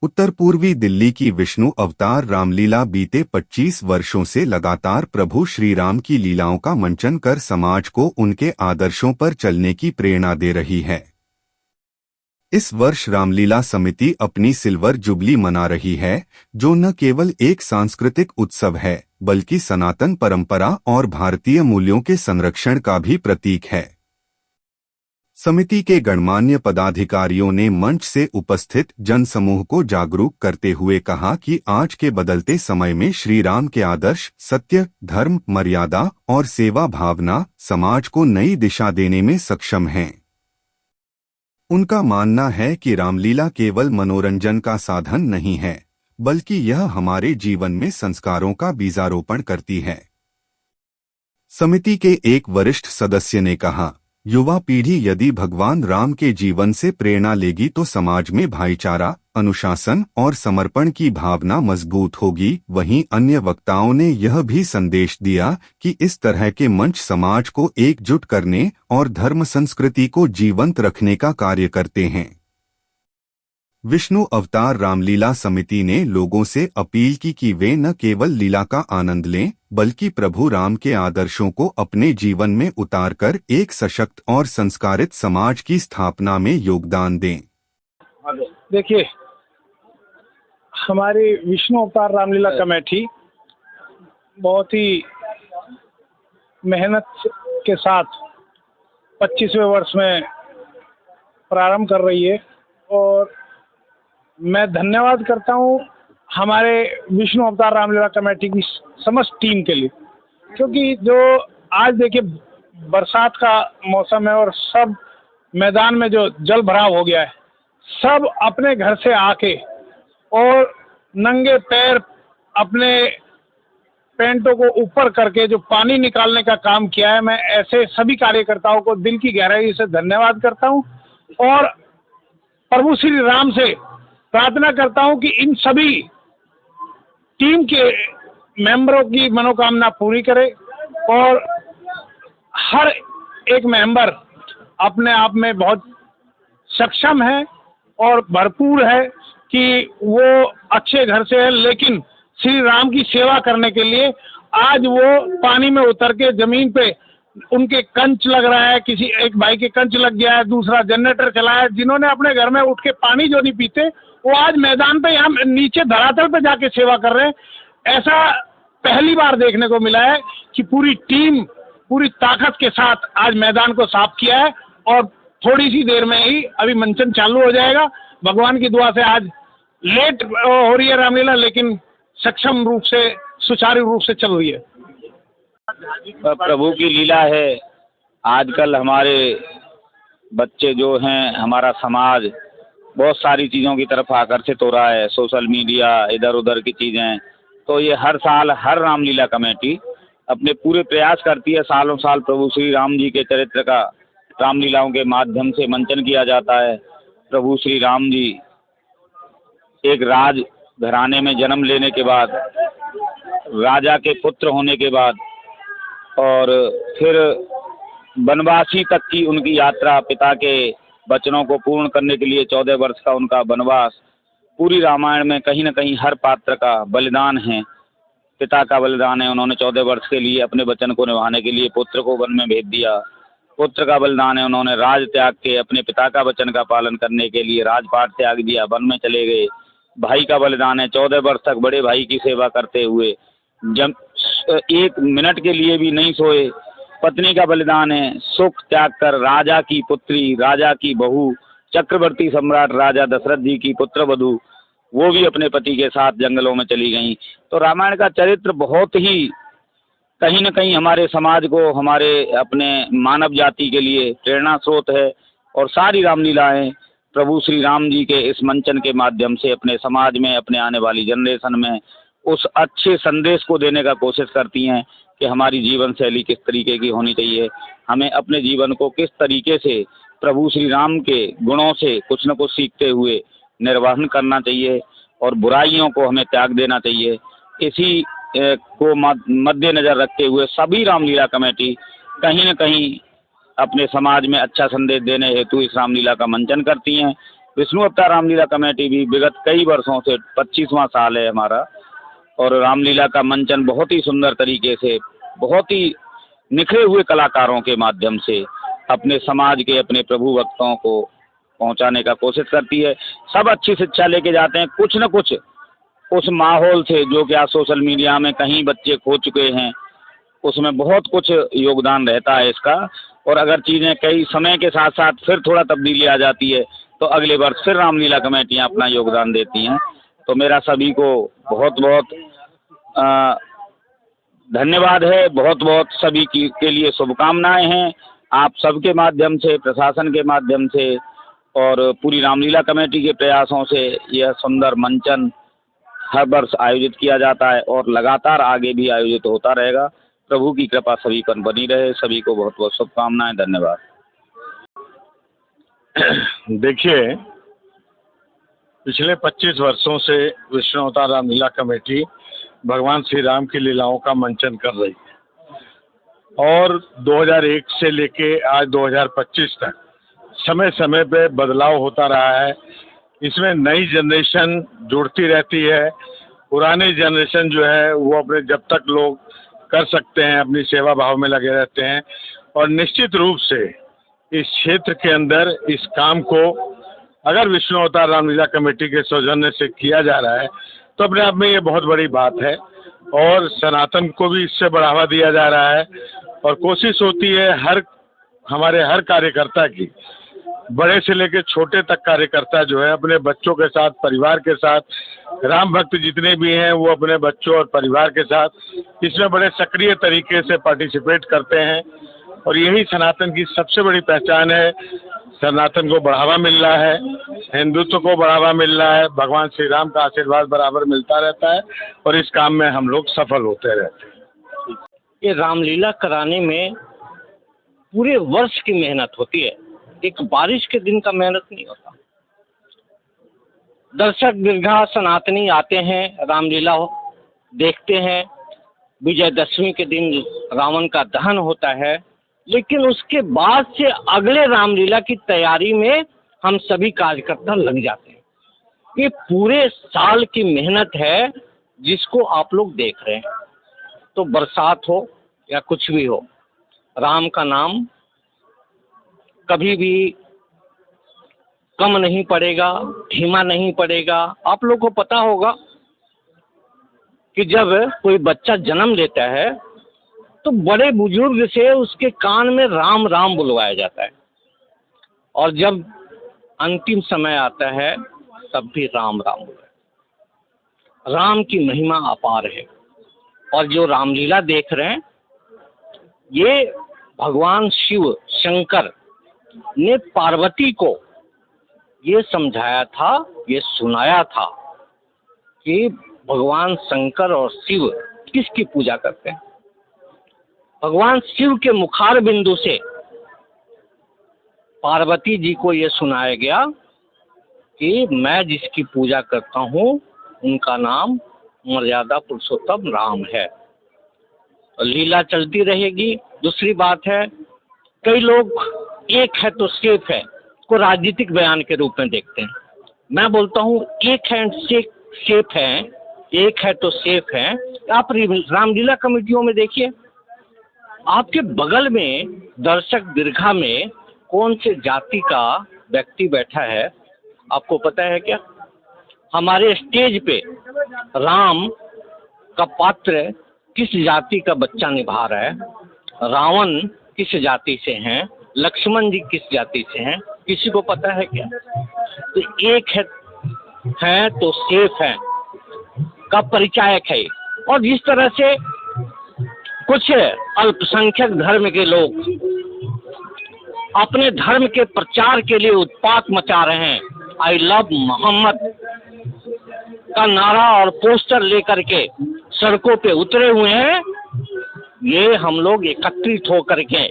उत्तर पूर्वी दिल्ली की विष्णु अवतार रामलीला बीते 25 वर्षों से लगातार प्रभु श्री राम की लीलाओं का मंचन कर समाज को उनके आदर्शों पर चलने की प्रेरणा दे रही है। इस वर्ष रामलीला समिति अपनी सिल्वर जुबली मना रही है, जो न केवल एक सांस्कृतिक उत्सव है बल्कि सनातन परंपरा और भारतीय मूल्यों के संरक्षण का भी प्रतीक है। समिति के गणमान्य पदाधिकारियों ने मंच से उपस्थित जनसमूह को जागरूक करते हुए कहा कि आज के बदलते समय में श्री राम के आदर्श सत्य, धर्म, मर्यादा और सेवा भावना समाज को नई दिशा देने में सक्षम हैं। उनका मानना है कि रामलीला केवल मनोरंजन का साधन नहीं है, बल्कि यह हमारे जीवन में संस्कारों का बीजारोपण करती है। समिति के एक वरिष्ठ सदस्य ने कहा, युवा पीढ़ी यदि भगवान राम के जीवन से प्रेरणा लेगी तो समाज में भाईचारा, अनुशासन और समर्पण की भावना मजबूत होगी। वहीं अन्य वक्ताओं ने यह भी संदेश दिया कि इस तरह के मंच समाज को एकजुट करने और धर्म संस्कृति को जीवंत रखने का कार्य करते हैं। विष्णु अवतार रामलीला समिति ने लोगों से अपील की कि वे न केवल लीला का आनंद लें बल्कि प्रभु राम के आदर्शों को अपने जीवन में उतारकर एक सशक्त और संस्कारित समाज की स्थापना में योगदान दें। देखिए, हमारी विष्णु अवतार रामलीला कमेटी बहुत ही मेहनत के साथ 25वें वर्ष में प्रारंभ कर रही है और मैं धन्यवाद करता हूँ हमारे विष्णु अवतार रामलीला कमेटी की समस्त टीम के लिए, क्योंकि जो आज देखिए बरसात का मौसम है और सब मैदान में जो जल भराव हो गया है, सब अपने घर से आके और नंगे पैर अपने पैंटों को ऊपर करके जो पानी निकालने का काम किया है, मैं ऐसे सभी कार्यकर्ताओं को दिल की गहराई से धन्यवाद करता हूं और प्रभु श्री राम से प्रार्थना करता हूं कि इन सभी टीम के मेंबरों की मनोकामना पूरी करे और हर एक मेंबर अपने आप में बहुत सक्षम है और भरपूर है कि वो अच्छे घर से है, लेकिन श्री राम की सेवा करने के लिए आज वो पानी में उतर के जमीन पे उनके कंच लग रहा है, किसी एक भाई के कंच लग गया है, दूसरा जनरेटर चला है, जिन्होंने अपने घर में उठ के पानी जो नहीं पीते वो आज मैदान पे यहाँ नीचे धरातल पे जाके सेवा कर रहे हैं। ऐसा पहली बार देखने को मिला है कि पूरी टीम पूरी ताकत के साथ आज मैदान को साफ किया है और थोड़ी सी देर में ही अभी मंचन चालू हो जाएगा। भगवान की दुआ से आज लेट हो रही है रामलीला, लेकिन सक्षम रूप से सुचारू रूप से चल रही है। प्रभु की लीला है। आजकल हमारे बच्चे जो हैं, हमारा समाज बहुत सारी चीज़ों की तरफ आकर्षित हो रहा है, सोशल मीडिया, इधर उधर की चीज़ें। तो ये हर साल हर रामलीला कमेटी अपने पूरे प्रयास करती है, सालों साल प्रभु श्री राम जी के चरित्र का रामलीलाओं के माध्यम से मंचन किया जाता है। प्रभु श्री राम जी एक राज घराने में जन्म लेने के बाद, राजा के पुत्र होने के बाद और फिर वनवासी तक की उनकी यात्रा, पिता के वचनों को पूर्ण करने के लिए 14 वर्ष का उनका वनवास, पूरी रामायण में कहीं न कहीं हर पात्र का बलिदान है, पिता का बलिदान है। उन्होंने 14 वर्ष के लिए अपने वचन को निभाने के लिए पुत्र को वन में भेज दिया। पुत्र का बलिदान है, उन्होंने राज त्याग के अपने पिता का वचन का पालन करने के लिए राजपाट त्याग दिया, वन में चले गए। भाई का बलिदान है, 14 वर्ष तक बड़े भाई की सेवा करते हुए जब 1 मिनट के लिए भी नहीं सोए। पत्नी का बलिदान है, सुख त्याग कर राजा की पुत्री, राजा की बहू, चक्रवर्ती सम्राट राजा दशरथ जी की पुत्र वधू, वो भी अपने पति के साथ जंगलों में चली गईं। तो रामायण का चरित्र बहुत ही कहीं न कहीं हमारे समाज को, हमारे अपने मानव जाति के लिए प्रेरणा स्रोत है। और सारी रामलीलाएं प्रभु श्री राम जी के इस मंचन के माध्यम से अपने समाज में, अपने आने वाली जनरेशन में उस अच्छे संदेश को देने का कोशिश करती हैं कि हमारी जीवन शैली किस तरीके की होनी चाहिए, हमें अपने जीवन को किस तरीके से प्रभु श्री राम के गुणों से कुछ न कुछ सीखते हुए निर्वहन करना चाहिए और बुराइयों को हमें त्याग देना चाहिए। इसी को मद्देनजर रखते हुए सभी रामलीला कमेटी कहीं न कहीं अपने समाज में अच्छा संदेश देने हेतु इस रामलीला का मंचन करती हैं। विष्णु अवतार रामलीला कमेटी भी विगत कई वर्षों से 25वां साल है हमारा, और रामलीला का मंचन बहुत ही सुंदर तरीके से, बहुत ही निखरे हुए कलाकारों के माध्यम से अपने समाज के, अपने प्रभु भक्तों को पहुंचाने का कोशिश करती है। सब अच्छी शिक्षा लेके जाते हैं। कुछ न कुछ उस माहौल से जो कि आज सोशल मीडिया में कहीं बच्चे खो चुके हैं, उसमें बहुत कुछ योगदान रहता है इसका। और अगर चीज़ें कई समय के साथ साथ फिर थोड़ा तब्दीली आ जाती है तो अगले वर्ष फिर रामलीला कमेटियाँ अपना योगदान देती हैं। तो मेरा सभी को बहुत बहुत धन्यवाद है, बहुत बहुत सभी के लिए शुभकामनाएं हैं आप सबके माध्यम से, प्रशासन के माध्यम से और पूरी रामलीला कमेटी के प्रयासों से यह सुंदर मंचन हर वर्ष आयोजित किया जाता है और लगातार आगे भी आयोजित होता रहेगा। प्रभु की कृपा सभी पर बनी रहे। सभी को बहुत बहुत शुभकामनाएं। धन्यवाद। देखिए, पिछले 25 वर्षों से विष्णु अवतार रामलीला कमेटी भगवान श्री राम की लीलाओं का मंचन कर रही है और 2001 से लेके आज 2025 तक समय समय पे बदलाव होता रहा है। इसमें नई जनरेशन जुड़ती रहती है, पुरानी जनरेशन जो है वो अपने जब तक लोग कर सकते हैं अपनी सेवा भाव में लगे रहते हैं। और निश्चित रूप से इस क्षेत्र के अंदर इस काम को अगर विष्णु अवतार रामलीला कमेटी के सौजन्य से किया जा रहा है तो अपने आप में ये बहुत बड़ी बात है और सनातन को भी इससे बढ़ावा दिया जा रहा है। और कोशिश होती है हमारे हर कार्यकर्ता की, बड़े से लेकर छोटे तक कार्यकर्ता जो है अपने बच्चों के साथ, परिवार के साथ, राम भक्त जितने भी हैं वो अपने बच्चों और परिवार के साथ इसमें बड़े सक्रिय तरीके से पार्टिसिपेट करते हैं। और यही सनातन की सबसे बड़ी पहचान है। सनातन को बढ़ावा मिल रहा है, हिंदुत्व को बढ़ावा मिल रहा है, भगवान श्री राम का आशीर्वाद बराबर मिलता रहता है और इस काम में हम लोग सफल होते रहते हैं। ये रामलीला कराने में पूरे वर्ष की मेहनत होती है, एक बारिश के दिन का मेहनत नहीं होता। दर्शक दीर्घा सनातनी आते हैं, रामलीला देखते हैं। विजयदशमी के दिन रावण का दहन होता है, लेकिन उसके बाद से अगले रामलीला की तैयारी में हम सभी कार्यकर्ता लग जाते हैं। ये पूरे साल की मेहनत है जिसको आप लोग देख रहे हैं। तो बरसात हो या कुछ भी हो, राम का नाम कभी भी कम नहीं पड़ेगा, धीमा नहीं पड़ेगा। आप लोग को पता होगा कि जब कोई बच्चा जन्म लेता है तो बड़े बुजुर्ग से उसके कान में राम राम बुलवाया जाता है, और जब अंतिम समय आता है तब भी राम राम बुलवाया। राम की महिमा अपार है। और जो रामलीला देख रहे हैं ये भगवान शिव शंकर ने पार्वती को ये समझाया था, ये सुनाया था कि भगवान शंकर और शिव किसकी पूजा करते हैं। भगवान शिव के मुखार बिंदु से पार्वती जी को ये सुनाया गया कि मैं जिसकी पूजा करता हूँ उनका नाम मर्यादा पुरुषोत्तम राम है। लीला चलती रहेगी। दूसरी बात है, कई लोग एक है तो सेफ है को राजनीतिक बयान के रूप में देखते हैं। मैं बोलता हूँ एक है सेफ है, एक है तो सेफ है। आप रामलीला कमेटियों में देखिए, आपके बगल में दर्शक दीर्घा में कौन से जाति का व्यक्ति बैठा है आपको पता है क्या? हमारे स्टेज पे राम का पात्र किस जाति का बच्चा निभा रहा है, रावण किस जाति से हैं, लक्ष्मण जी किस जाति से हैं, किसी को पता है क्या? तो एक है तो सेफ है का परिचायक है। और जिस तरह से कुछ अल्पसंख्यक धर्म के लोग अपने धर्म के प्रचार के लिए उत्पात मचा रहे हैं, आई लव मोहम्मद का नारा और पोस्टर लेकर के सड़कों पे उतरे हुए हैं, ये हम लोग एकत्रित होकर के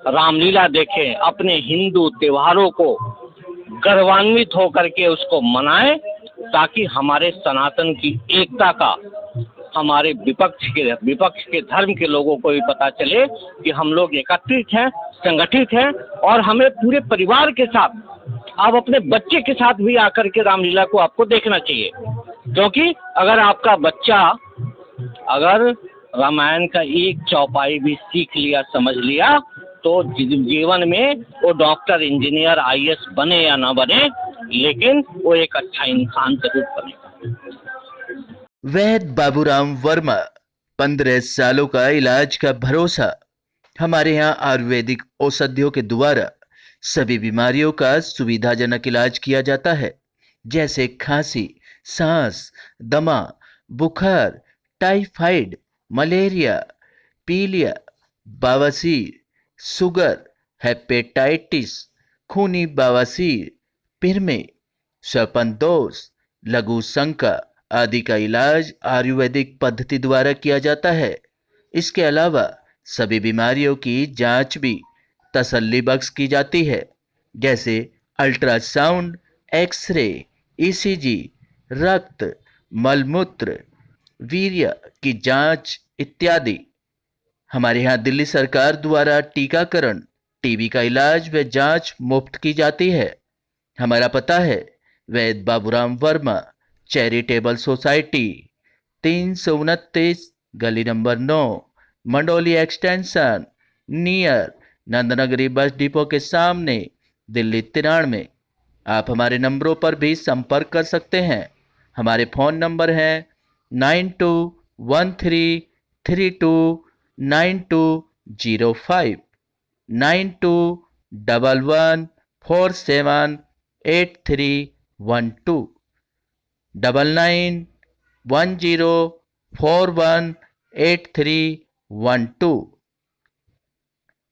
रामलीला देखें, अपने हिंदू त्योहारों को गर्वान्वित होकर के उसको मनाएं, ताकि हमारे सनातन की एकता का हमारे विपक्ष के धर्म के लोगों को भी पता चले कि हम लोग एकत्रित हैं, संगठित हैं और हमें पूरे परिवार के साथ आप अपने बच्चे के साथ भी आकर के रामलीला को आपको देखना चाहिए, क्योंकि अगर आपका बच्चा अगर रामायण का एक चौपाई भी सीख लिया, समझ लिया, तो जीवन में वो डॉक्टर, इंजीनियर, आईएएस बने या ना बने, लेकिन वो एक अच्छा इंसान जरूर बनेगा। वैद्य बाबूराम वर्मा, 15 सालों का इलाज का भरोसा। हमारे यहाँ आयुर्वेदिक औषधियों के द्वारा सभी बीमारियों का सुविधाजनक इलाज किया जाता है, जैसे खांसी, सांस, दमा, बुखार, टाइफाइड, मलेरिया, पीलिया, बवासीर, शुगर, हेपेटाइटिस, खूनी बवासीर, पिरमे, श्वसन लघु शंका आदि का इलाज आयुर्वेदिक पद्धति द्वारा किया जाता है। इसके अलावा सभी बीमारियों की जांच भी तसल्ली बख्श की जाती है, जैसे अल्ट्रासाउंड, एक्सरे, ईसीजी, रक्त, मलमूत्र, वीर्य की जांच इत्यादि। हमारे यहाँ दिल्ली सरकार द्वारा टीकाकरण, टीबी का इलाज व जांच मुफ्त की जाती है। हमारा पता है वैद्य बाबूराम वर्मा चैरिटेबल सोसाइटी, 329 गली number 9, Mandoli extension, near Nand Nagri bus depot के सामने, दिल्ली 93। आप हमारे नंबरों पर भी संपर्क कर सकते हैं। हमारे फ़ोन नंबर हैं 9213329205, 9211478312, 9910418312।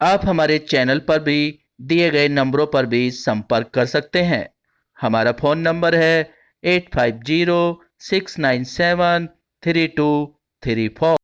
आप हमारे चैनल पर भी दिए गए नंबरों पर भी संपर्क कर सकते हैं। हमारा फ़ोन नंबर है 8506973234।